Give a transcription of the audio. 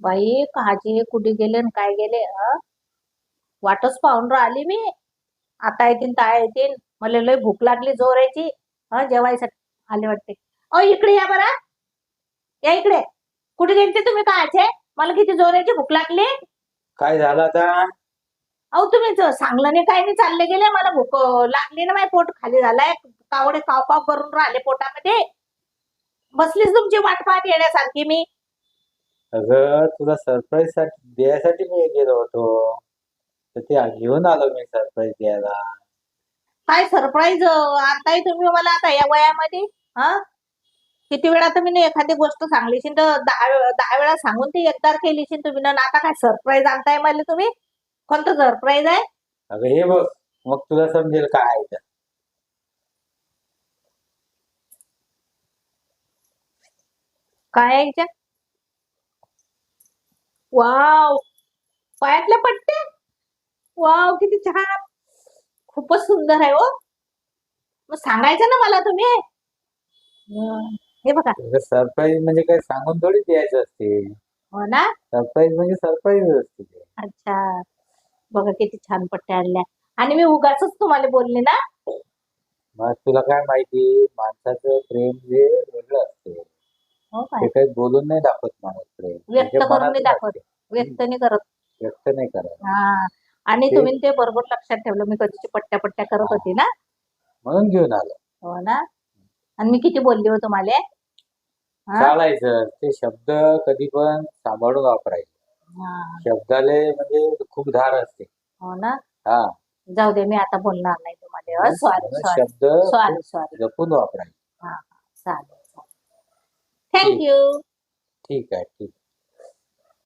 बाई काजी कुठे गेले आणि काय गेले वाटच पाहून राहिली मी. आता येतील काय येतील. मला लय भूक लागली जोराची. जेवायसाठी आले वाटते. इकडे या बरं. या इकडे. कुठे गेलते तुम्ही कायचे? मला किती जोराची भूक लागली. काय झालं आता? अहो तुम्ही सांगलं नाही काय नाही चालले गेले. मला भूक लागली ना. माझं पोट खाली झालाय. कावडे काव काव करून राहिले पोटामध्ये. बसलीच तुमची वाट पाहत येण्यासारखी मी. अगं तुला सरप्राईज द्यायसाठी मी गेलो होतो, तर ते घेऊन आलो मी सरप्राईज द्यायला. काय सरप्राईज आणताय तुम्ही मला आता या वयामध्ये? हा किती वेळा तुम्ही ना एखादी गोष्ट सांगलीशील तर 10 वेळा सांगून ती एकदा केलीशील तुम्ही ना. आता काय सरप्राईज आणताय मला तुम्ही? कोणतं सरप्राईज आहे? अगं हे बघ, मग तुला समजेल काय आहे ते. काय आहे याच्यात? वाव, पायातल्या पट्ट्या. वाव किती छान. खूपच सुंदर आहे हो. मग सांगायचं ना मला तुम्ही. हे बघा. सरप्राईज म्हणजे काय सांगून थोडी द्यायचं असते. हो ना. सरप्राईज म्हणजे सरप्राईज असते ते. अच्छा, बघा किती छान पट्ट्या आणल्या. आणि मी उगाचच तुम्हाला बोलले ना. मग तुला काय माहिती, माणसाचं प्रेम जे वेगळं असते. हो ते काय? काही बोलून नाही दाखवत माणूस प्रेम. व्यक्त त्याच्या करून नाही मनातून दाखवत. असते. व्यक्त नाही करत. व्यक्त नाही करत. हा. आणि ते तुम्ही ते बरोबर लक्षात ठेवलं. मी कधीची पट्ट्या पट्ट्या करत होती ना. म्हणून घेऊन आलो. हो ना. आणि मी किती बोलली हो तुम्हाला. चालायचं ते शब्द कधी पण सांभाळून वापरायचे. शब्दाले म्हणजे खूप धार असते. हो ना. हा, जाऊ दे, मी आता बोलणार नाही तुम्हाला. सॉरी म्हणून सॉरी शब्द सॉरी खूप सॉरी. जपून वापरायचे. हा चालेल. थँक्यू. ठीक आहे, ठीक.